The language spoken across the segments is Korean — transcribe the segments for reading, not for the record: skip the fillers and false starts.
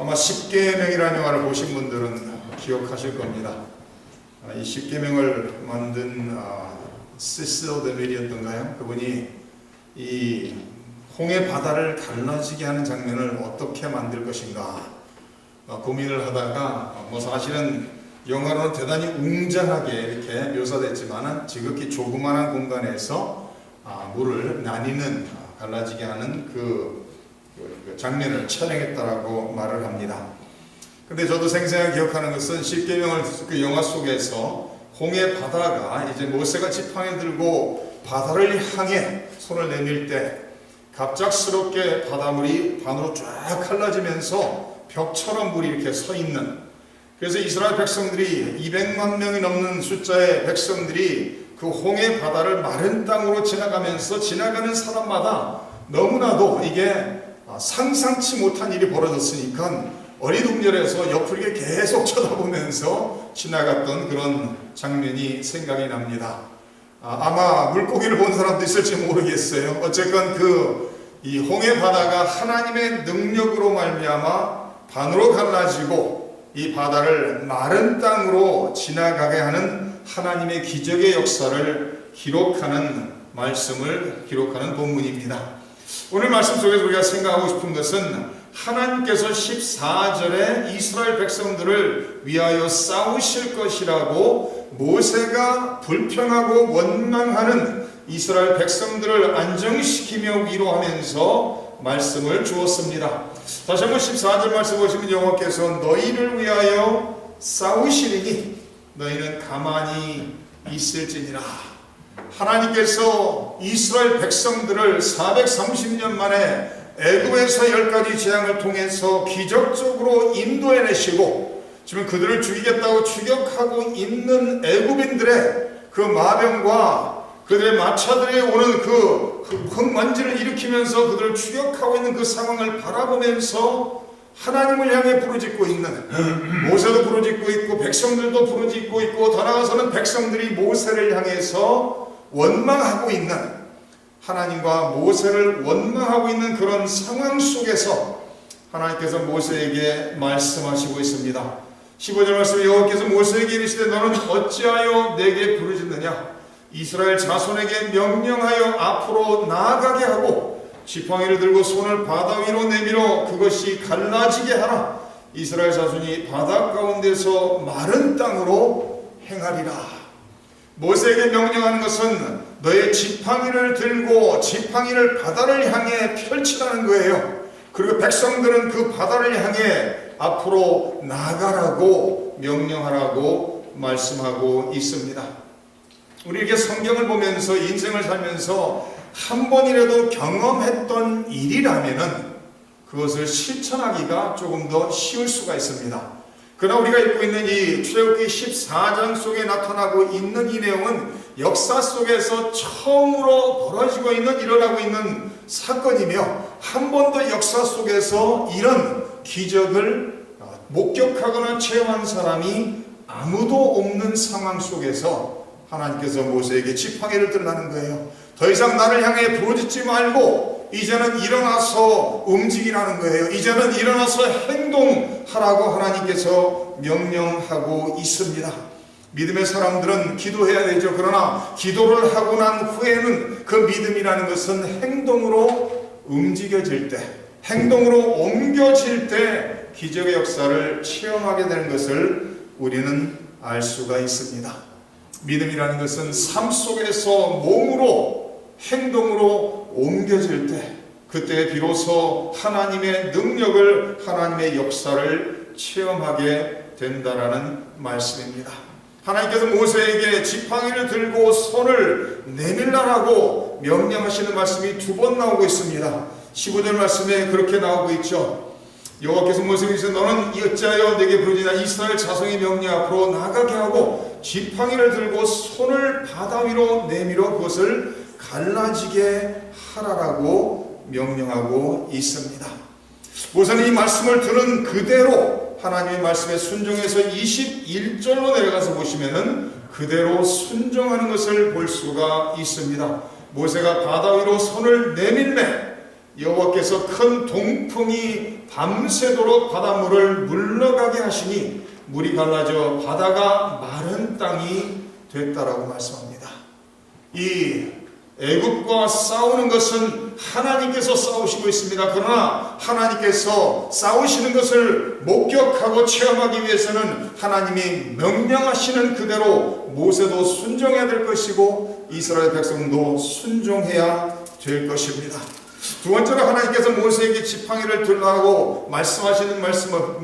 아마 십계명이라는 영화를 보신 분들은 기억하실 겁니다. 이 십계명을 만든 시슬 데밀이었던가요? 그분이 이 홍해 바다를 갈라지게 하는 장면을 어떻게 만들 것인가 고민을 하다가 사실은 영화로는 대단히 웅장하게 이렇게 묘사됐지만 지극히 조그마한 공간에서 물을 나뉘는 갈라지게 하는 그 장면을 촬영했다라고 말을 합니다. 근데 저도 생생하게 기억하는 것은 십계명을 그 영화 속에서 홍해 바다가 이제 모세가 지팡이 들고 바다를 향해 손을 내밀 때 갑작스럽게 바닷물이 반으로 쫙 갈라지면서 벽처럼 물이 이렇게 서 있는, 그래서 이스라엘 백성들이 200만 명이 넘는 숫자의 백성들이 그 홍해 바다를 마른 땅으로 지나가면서 지나가는 사람마다 너무나도 이게 상상치 못한 일이 벌어졌으니까 어리둥절해서 옆을 이렇게 계속 쳐다보면서 지나갔던 그런 장면이 생각이 납니다. 아마 물고기를 본 사람도 있을지 모르겠어요. 어쨌건 이 홍해 바다가 하나님의 능력으로 말미암아 반으로 갈라지고 이 바다를 마른 땅으로 지나가게 하는 하나님의 기적의 역사를 기록하는 말씀을 기록하는 본문입니다. 오늘 말씀 속에서 우리가 생각하고 싶은 것은 하나님께서 14절에 이스라엘 백성들을 위하여 싸우실 것이라고 모세가 불평하고 원망하는 이스라엘 백성들을 안정시키며 위로하면서 말씀을 주었습니다. 다시 한번 14절 말씀 보시면 여호와께서 너희를 위하여 싸우시리니 너희는 가만히 있을지니라. 하나님께서 이스라엘 백성들을 430년 만에 애굽에서 10가지 재앙을 통해서 기적적으로 인도해내시고 지금 그들을 죽이겠다고 추격하고 있는 애굽인들의 그 마병과 그들의 마차들이 오는 그 흙먼지를 일으키면서 그들을 추격하고 있는 그 상황을 바라보면서 하나님을 향해 부르짖고 있는, 모세도 부르짖고 있고 백성들도 부르짖고 있고 더 나아가서는 백성들이 모세를 향해서 원망하고 있는, 하나님과 모세를 원망하고 있는 그런 상황 속에서 하나님께서 모세에게 말씀하시고 있습니다. 15절 말씀에 여호와께서 모세에게 이르시되 너는 어찌하여 내게 부르짖느냐? 이스라엘 자손에게 명령하여 앞으로 나아가게 하고 지팡이를 들고 손을 바다 위로 내밀어 그것이 갈라지게 하라. 이스라엘 자손이 바다 가운데서 마른 땅으로 행하리라. 모세에게 명령하는 것은 너의 지팡이를 들고 지팡이를 바다를 향해 펼치라는 거예요. 그리고 백성들은 그 바다를 향해 앞으로 나아가라고 명령하라고 말씀하고 있습니다. 우리 이렇게 성경을 보면서 인생을 살면서 한 번이라도 경험했던 일이라면은 그것을 실천하기가 조금 더 쉬울 수가 있습니다. 그러나 우리가 읽고 있는 이 출애굽기 14장 속에 나타나고 있는 이 내용은 역사 속에서 처음으로 벌어지고 있는, 일어나고 있는 사건이며 한 번도 역사 속에서 이런 기적을 목격하거나 체험한 사람이 아무도 없는 상황 속에서 하나님께서 모세에게 지팡이를 들라는 거예요. 더 이상 나를 향해 부르짖지 말고 이제는 일어나서 움직이라는 거예요. 이제는 일어나서 행동하라고 하나님께서 명령하고 있습니다. 믿음의 사람들은 기도해야 되죠. 그러나 기도를 하고 난 후에는 그 믿음이라는 것은 행동으로 움직여질 때, 행동으로 옮겨질 때 기적의 역사를 체험하게 되는 것을 우리는 알 수가 있습니다. 믿음이라는 것은 삶 속에서 몸으로 행동으로 옮겨질 때 그때 비로소 하나님의 능력을, 하나님의 역사를 체험하게 된다라는 말씀입니다. 하나님께서 모세에게 지팡이를 들고 손을 내밀라라고 명령하시는 말씀이 두 번 나오고 있습니다. 15절 말씀에 그렇게 나오고 있죠. 여호와께서 모세에게 이르시되 너는 어찌하여 내게 부르짖느냐? 이스라엘 자손의 명령 앞으로 나가게 하고 지팡이를 들고 손을 바다 위로 내밀어 그것을 갈라지게 하라라고 명령하고 있습니다. 모세는 이 말씀을 들은 그대로 하나님의 말씀에 순종해서 21절로 내려가서 보시면은 그대로 순종하는 것을 볼 수가 있습니다. 모세가 바다 위로 손을 내밀매 여호와께서 큰 동풍이 밤새도록 바닷물을 물러가게 하시니 물이 갈라져 바다가 마른 땅이 됐다라고 말씀합니다. 이 애굽과 싸우는 것은 하나님께서 싸우시고 있습니다. 그러나 하나님께서 싸우시는 것을 목격하고 체험하기 위해서는 하나님이 명령하시는 그대로 모세도 순종해야 될 것이고 이스라엘 백성도 순종해야 될 것입니다. 두 번째로 하나님께서 모세에게 지팡이를 들라고 말씀하시는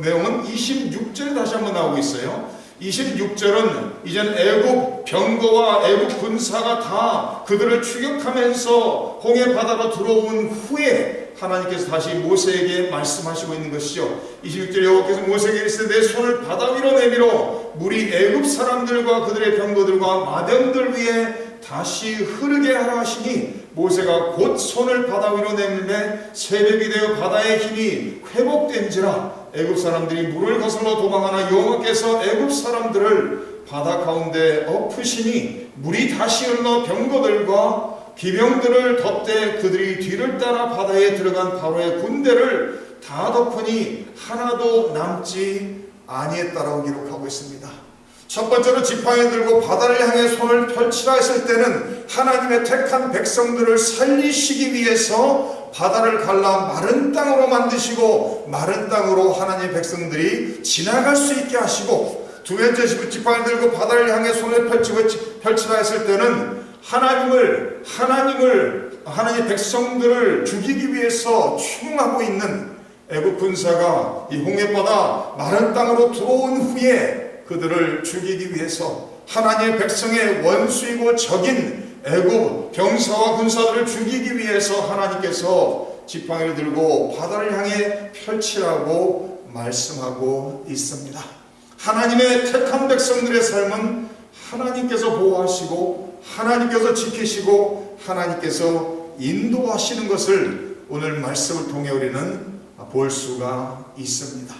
내용은 26절에 다시 한번 나오고 있어요. 26절은 이젠 애굽 병거와 애굽 군사가 다 그들을 추격하면서 홍해 바다로 들어온 후에 하나님께서 다시 모세에게 말씀하시고 있는 것이죠. 26절에 여호와께서 모세에게 이르시되 내 손을 바다 위로 내밀어 물이 애굽 사람들과 그들의 병거들과 마병들 위에 다시 흐르게 하라 하시니 모세가 곧 손을 바다 위로 내밀매 새벽이 되어 바다의 힘이 회복된지라 애굽 사람들이 물을 거슬러 도망하나 여호와께서 애굽 사람들을 바다 가운데 엎으시니 물이 다시 흘러 병거들과 기병들을 덮되 그들이 뒤를 따라 바다에 들어간 바로의 군대를 다 덮으니 하나도 남지 아니했다라고 기록하고 있습니다. 첫 번째로 지팡이 들고 바다를 향해 손을 펼치라 했을 때는 하나님의 택한 백성들을 살리시기 위해서 바다를 갈라 마른 땅으로 만드시고 마른 땅으로 하나님의 백성들이 지나갈 수 있게 하시고, 두 번째 지팡이 들고 바다를 향해 손을 펼치라 했을 때는 하나님의 백성들을 죽이기 위해서 추궁하고 있는 애굽 군사가 이 홍해바다 마른 땅으로 들어온 후에 그들을 죽이기 위해서 하나님의 백성의 원수이고 적인 애굽 병사와 군사들을 죽이기 위해서 하나님께서 지팡이를 들고 바다를 향해 펼치라고 말씀하고 있습니다. 하나님의 택한 백성들의 삶은 하나님께서 보호하시고 하나님께서 지키시고 하나님께서 인도하시는 것을 오늘 말씀을 통해 우리는 볼 수가 있습니다.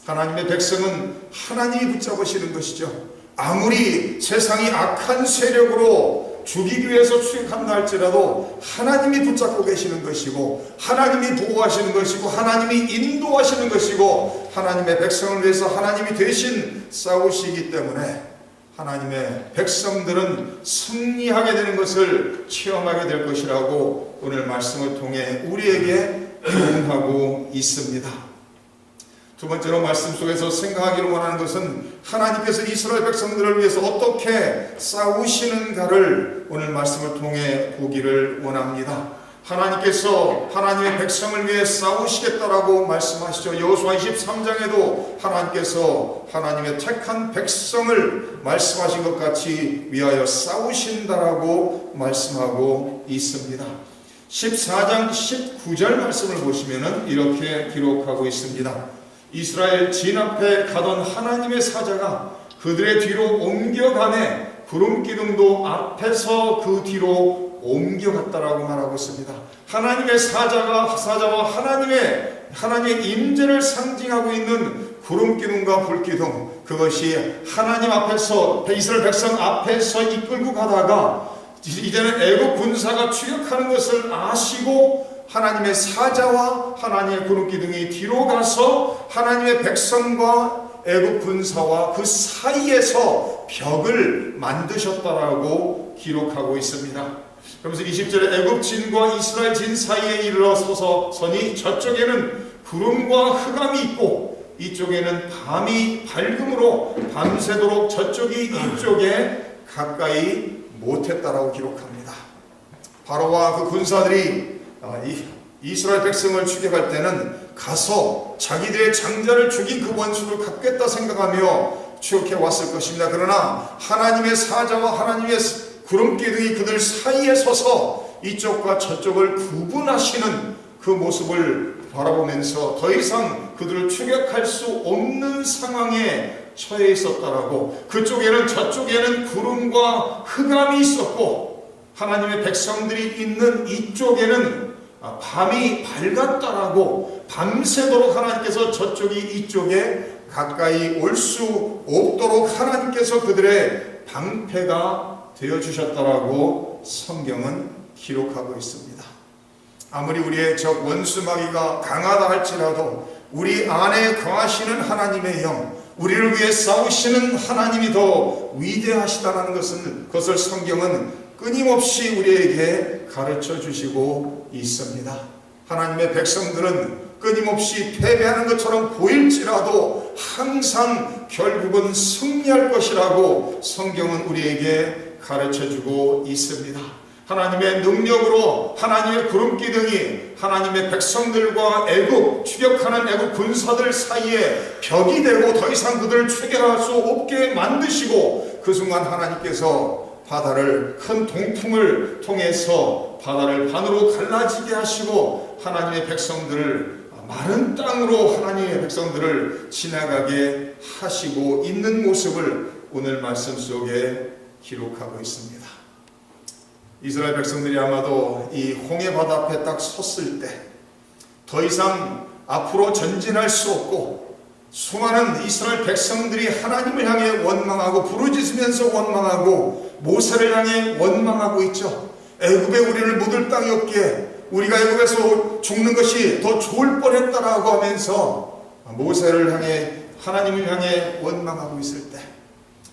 하나님의 백성은 하나님이 붙잡으시는 것이죠. 아무리 세상이 악한 세력으로 죽이기 위해서 추격한다 할지라도 하나님이 붙잡고 계시는 것이고 하나님이 보호하시는 것이고 하나님이 인도하시는 것이고 하나님의 백성을 위해서 하나님이 대신 싸우시기 때문에 하나님의 백성들은 승리하게 되는 것을 체험하게 될 것이라고 오늘 말씀을 통해 우리에게 교훈하고 있습니다. 두 번째로 말씀 속에서 생각하기를 원하는 것은 하나님께서 이스라엘 백성들을 위해서 어떻게 싸우시는가를 오늘 말씀을 통해 보기를 원합니다. 하나님께서 하나님의 백성을 위해 싸우시겠다라고 말씀하시죠. 여호수아 23장에도 하나님께서 하나님의 택한 백성을 말씀하신 것 같이 위하여 싸우신다라고 말씀하고 있습니다. 14장 19절 말씀을 보시면 이렇게 기록하고 있습니다. 이스라엘 진 앞에 가던 하나님의 사자가 그들의 뒤로 옮겨가매 구름기둥도 앞에서 그 뒤로 옮겨갔다라고 말하고 있습니다. 하나님의 사자와 하나님의 임재를 상징하고 있는 구름기둥과 불기둥, 그것이 하나님 앞에서 이스라엘 백성 앞에서 이끌고 가다가 이제는 애굽 군사가 추격하는 것을 아시고 하나님의 사자와 하나님의 구름기둥이 뒤로 가서 하나님의 백성과 애굽 군사와 그 사이에서 벽을 만드셨다라고 기록하고 있습니다. 그러면서 20절에 애굽 진과 이스라엘 진 사이에 이르러 서니 저쪽에는 구름과 흑암이 있고 이쪽에는 밤이 밝음으로 밤새도록 저쪽이 이쪽에 가까이 못했다라고 기록합니다. 바로와 그 군사들이 이스라엘 백성을 추격할 때는 가서 자기들의 장자를 죽인 그 원수를 갚겠다 생각하며 추격해 왔을 것입니다. 그러나 하나님의 사자와 하나님의 구름기둥이 그들 사이에 서서 이쪽과 저쪽을 구분하시는 그 모습을 바라보면서 더 이상 그들을 추격할 수 없는 상황에 처해 있었다라고, 그쪽에는 저쪽에는 구름과 흑암이 있었고 하나님의 백성들이 있는 이쪽에는 밤이 밝았다라고, 밤새도록 하나님께서 저쪽이 이쪽에 가까이 올 수 없도록 하나님께서 그들의 방패가 되어주셨다라고 성경은 기록하고 있습니다. 아무리 우리의 적 원수 마귀가 강하다 할지라도 우리 안에 거하시는 하나님의 영, 우리를 위해 싸우시는 하나님이 더 위대하시다는 그것을 성경은 끊임없이 우리에게 가르쳐 주시고 있습니다. 하나님의 백성들은 끊임없이 패배하는 것처럼 보일지라도 항상 결국은 승리할 것이라고 성경은 우리에게 가르쳐 주고 있습니다. 하나님의 능력으로 하나님의 구름기둥이 하나님의 백성들과 추격하는 애국 군사들 사이에 벽이 되고 더 이상 그들을 추격할 수 없게 만드시고, 그 순간 하나님께서 바다를 큰 동풍을 통해서 바다를 반으로 갈라지게 하시고 하나님의 백성들을 마른 땅으로 하나님의 백성들을 지나가게 하시고 있는 모습을 오늘 말씀 속에 기록하고 있습니다. 이스라엘 백성들이 아마도 이 홍해 바다 앞에 딱 섰을 때 더 이상 앞으로 전진할 수 없고, 수많은 이스라엘 백성들이 하나님을 향해 원망하고 부르짖으면서 원망하고 모세를 향해 원망하고 있죠. 애굽에 우리를 묻을 땅이 없기에 우리가 애굽에서 죽는 것이 더 좋을 뻔했다라고 하면서 모세를 향해, 하나님을 향해 원망하고 있을 때,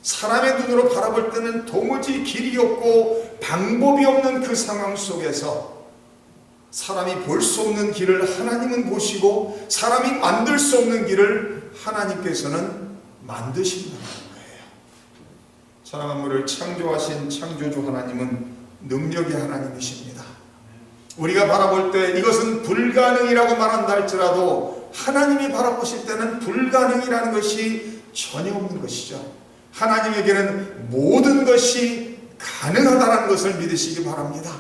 사람의 눈으로 바라볼 때는 도무지 길이 없고 방법이 없는 그 상황 속에서 사람이 볼 수 없는 길을 하나님은 보시고 사람이 만들 수 없는 길을 하나님께서는 만드신다는 거예요. 천하 만물을 창조하신 창조주 하나님은 능력의 하나님이십니다. 우리가 바라볼 때 이것은 불가능이라고 말한다 할지라도 하나님이 바라보실 때는 불가능이라는 것이 전혀 없는 것이죠. 하나님에게는 모든 것이 가능하다는 것을 믿으시기 바랍니다.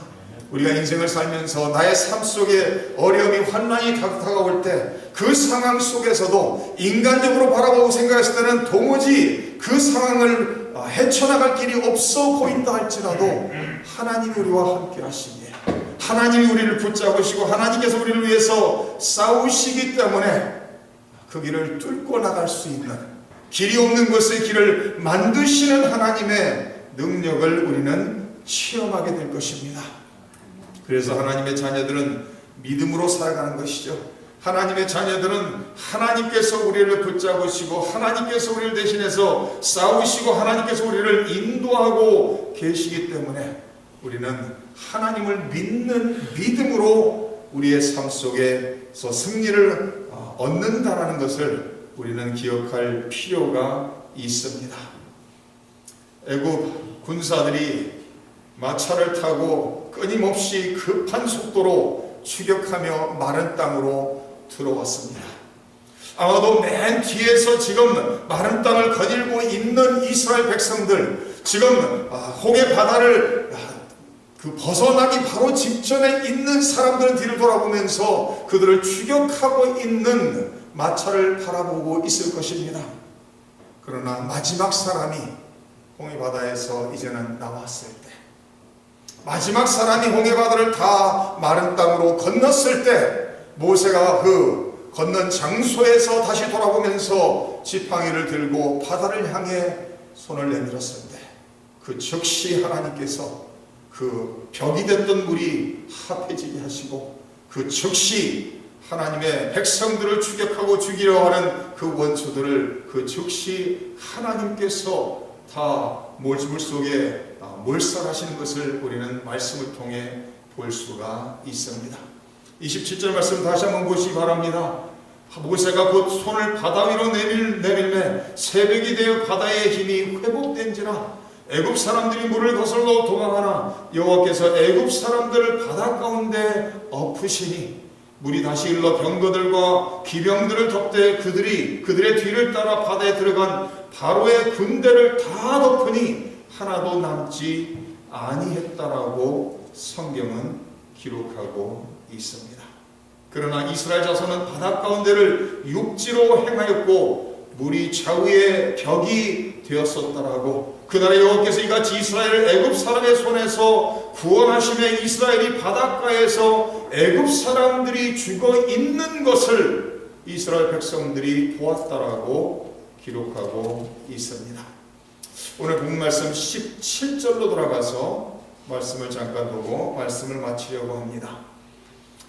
우리가 인생을 살면서 나의 삶 속에 어려움이, 환난이 다가올 때 그 상황 속에서도 인간적으로 바라보고 생각했을 때는 도무지 그 상황을 헤쳐나갈 길이 없어 보인다 할지라도 하나님이 우리와 함께 하시기에, 하나님이 우리를 붙잡으시고 하나님께서 우리를 위해서 싸우시기 때문에 그 길을 뚫고 나갈 수 있는, 길이 없는 곳의 길을 만드시는 하나님의 능력을 우리는 체험하게 될 것입니다. 그래서 하나님의 자녀들은 믿음으로 살아가는 것이죠. 하나님의 자녀들은 하나님께서 우리를 붙잡으시고 하나님께서 우리를 대신해서 싸우시고 하나님께서 우리를 인도하고 계시기 때문에 우리는 하나님을 믿는 믿음으로 우리의 삶 속에서 승리를 얻는다라는 것을 우리는 기억할 필요가 있습니다. 애굽 군사들이 마차를 타고 끊임없이 급한 속도로 추격하며 마른 땅으로 들어왔습니다. 아마도 맨 뒤에서 지금 마른 땅을 거닐고 있는 이스라엘 백성들, 지금 홍해 바다를 벗어나기 바로 직전에 있는 사람들은 뒤를 돌아보면서 그들을 추격하고 있는 마차를 바라보고 있을 것입니다. 그러나 마지막 사람이 홍해 바다에서 이제는 나왔을 때, 마지막 사람이 홍해 바다를 다 마른 땅으로 건넜을 때, 모세가 그 건넌 장소에서 다시 돌아보면서 지팡이를 들고 바다를 향해 손을 내밀었을 때, 그 즉시 하나님께서 그 벽이 됐던 물이 합해지게 하시고, 그 즉시 하나님의 백성들을 추격하고 죽이려 하는 그 원수들을 그 즉시 하나님께서 다 물 속에 몰살하시는 것을 우리는 말씀을 통해 볼 수가 있습니다. 27절 말씀 다시 한번 보시기 바랍니다. 모세가 곧 손을 바다 위로 내밀매 새벽이 되어 바다의 힘이 회복된지라. 애굽 사람들이 물을 거슬러 도망하나 여호와께서 애굽 사람들을 바다 가운데 엎으시니 물이 다시 흘러 병거들과 기병들을 덮되 그들의 뒤를 따라 바다에 들어간 바로의 군대를 다 덮으니 하나도 남지 아니했다라고 성경은 기록하고 있습니다. 그러나 이스라엘 자손은 바다 가운데를 육지로 행하였고 물이 좌우의 벽이 되었었다라고, 그날에 여호와께서 이같이 이스라엘을 애굽 사람의 손에서 구원하시며 이스라엘이 바닷가에서 애굽 사람들이 죽어 있는 것을 이스라엘 백성들이 보았다라고 기록하고 있습니다. 오늘 본 말씀 17절로 돌아가서 말씀을 잠깐 보고 말씀을 마치려고 합니다.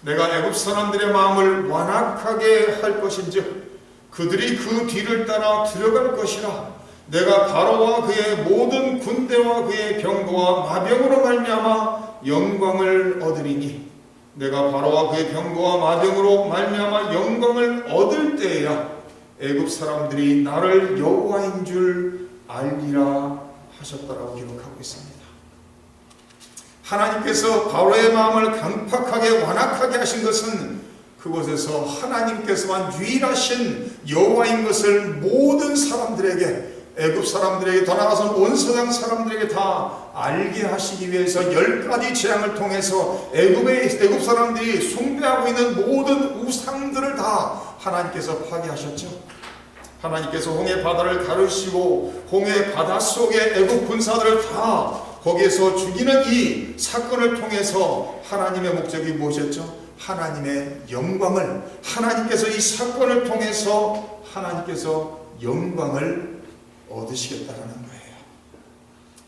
내가 애굽 사람들의 마음을 완악하게 할 것인즉 그들이 그 뒤를 따라 들어갈 것이라. 내가 바로와 그의 모든 군대와 그의 병거와 마병으로 말미암아 영광을 얻으리니 내가 바로와 그의 병거와 마병으로 말미암아 영광을 얻을 때에야 애굽 사람들이 나를 여호와인 줄 알리라 하셨다라고 기록하고 있습니다. 하나님께서 바로의 마음을 강팍하게 완악하게 하신 것은 그곳에서 하나님께서만 유일하신 여호와인 것을 모든 사람들에게, 애굽 사람들에게, 더 나아가서는 온 서양 사람들에게 다 알게 하시기 위해서 10가지 재앙을 통해서 애굽 사람들이 숭배하고 있는 모든 우상들을 다 하나님께서 파괴하셨죠. 하나님께서 홍해 바다를 가르시고 홍해 바다 속에 애굽 군사들을 다 거기에서 죽이는 이 사건을 통해서 하나님의 목적이 무엇이었죠? 하나님의 영광을, 하나님께서 이 사건을 통해서 하나님께서 영광을 얻으시겠다는 거예요.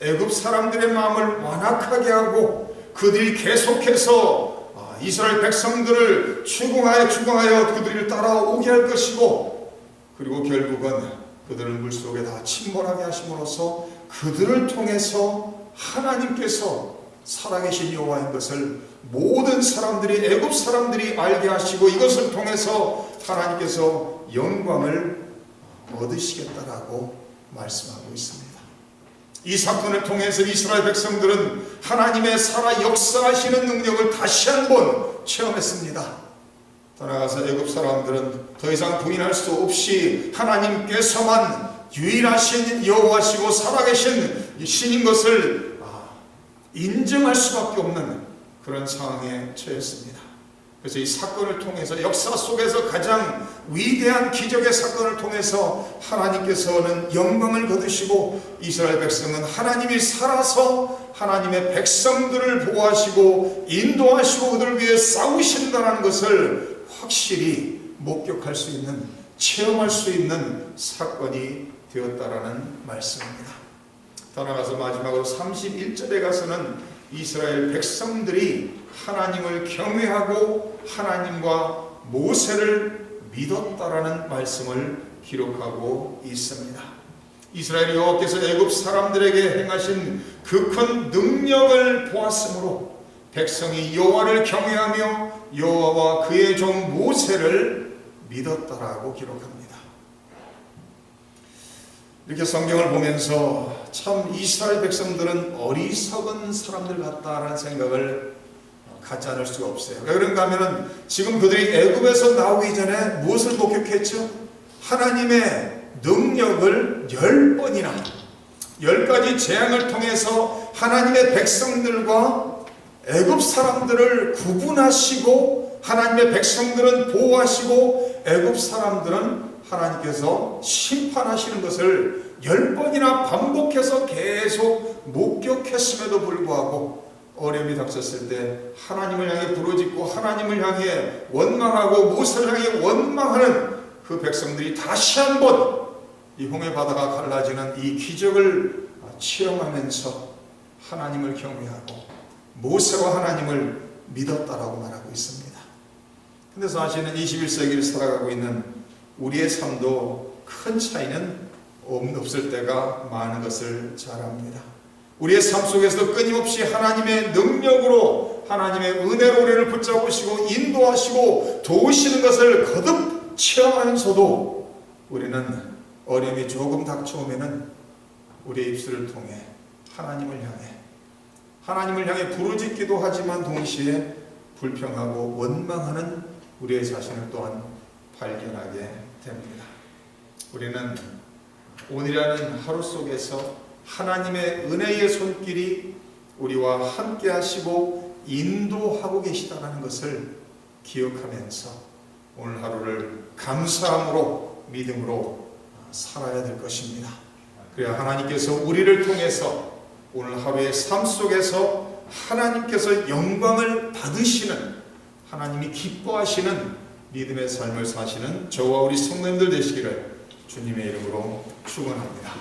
애굽 사람들의 마음을 완악하게 하고 그들이 계속해서 이스라엘 백성들을 추궁하여 그들을 따라오게 할 것이고, 그리고 결국은 그들을 물속에 다 침몰하게 하심으로써 그들을 통해서 하나님께서 살아계신 여호와인 것을 모든 사람들이, 애굽 사람들이 알게 하시고 이것을 통해서 하나님께서 영광을 얻으시겠다라고 말씀하고 있습니다. 이 사건을 통해서 이스라엘 백성들은 하나님의 살아 역사하시는 능력을 다시 한번 체험했습니다. 더 나아가서 애굽 사람들은 더 이상 부인할 수 없이 하나님께서만 유일하신 여호와시고 살아계신 신인 것을 인정할 수밖에 없는 그런 상황에 처했습니다. 그래서 이 사건을 통해서, 역사 속에서 가장 위대한 기적의 사건을 통해서 하나님께서는 영광을 거두시고 이스라엘 백성은 하나님이 살아서 하나님의 백성들을 보호하시고 인도하시고 그들을 위해 싸우신다는 것을 확실히 목격할 수 있는, 체험할 수 있는 사건이 되었다라는 말씀입니다. 더 나아가서 마지막으로 31절에 가서는 이스라엘 백성들이 하나님을 경외하고 하나님과 모세를 믿었다라는 말씀을 기록하고 있습니다. 이스라엘 여호와께서 애굽 사람들에게 행하신 그 큰 능력을 보았으므로 백성이 여호와를 경외하며 여호와와 그의 종 모세를 믿었다라고 기록합니다. 이렇게 성경을 보면서 참 이스라엘 백성들은 어리석은 사람들 같다라는 생각을 갖지 않을 수가 없어요. 왜 그런가 하면은 지금 그들이 애굽에서 나오기 전에 무엇을 목격했죠? 하나님의 능력을 10번이나 10가지 재앙을 통해서 하나님의 백성들과 애굽 사람들을 구분하시고 하나님의 백성들은 보호하시고 애굽 사람들은 하나님께서 심판하시는 것을 10번이나 반복해서 계속 목격했음에도 불구하고 어려움이 닥쳤을 때 하나님을 향해 부르짖고 하나님을 향해 원망하고 모세를 향해 원망하는 그 백성들이 다시 한번 이 홍해 바다가 갈라지는 이 기적을 체험하면서 하나님을 경외하고 모세와 하나님을 믿었다라고 말하고 있습니다. 근데 사실은 21세기를 살아가고 있는 우리의 삶도 큰 차이는 없을 때가 많은 것을 잘 압니다. 우리의 삶 속에서도 끊임없이 하나님의 능력으로, 하나님의 은혜로 우리를 붙잡으시고 인도하시고 도우시는 것을 거듭 체험하면서도 우리는 어려움이 조금 닥쳐오면은 우리의 입술을 통해 하나님을 향해 부르짖기도 하지만 동시에 불평하고 원망하는 우리의 자신을 또한 발견하게 됩니다. 우리는 오늘이라는 하루 속에서 하나님의 은혜의 손길이 우리와 함께 하시고 인도하고 계시다는 것을 기억하면서 오늘 하루를 감사함으로 믿음으로 살아야 될 것입니다. 그래야 하나님께서 우리를 통해서 오늘 하루의 삶 속에서 하나님께서 영광을 받으시는, 하나님이 기뻐하시는 믿음의 삶을 사시는 저와 우리 성도님들 되시기를 주님의 이름으로 축원합니다.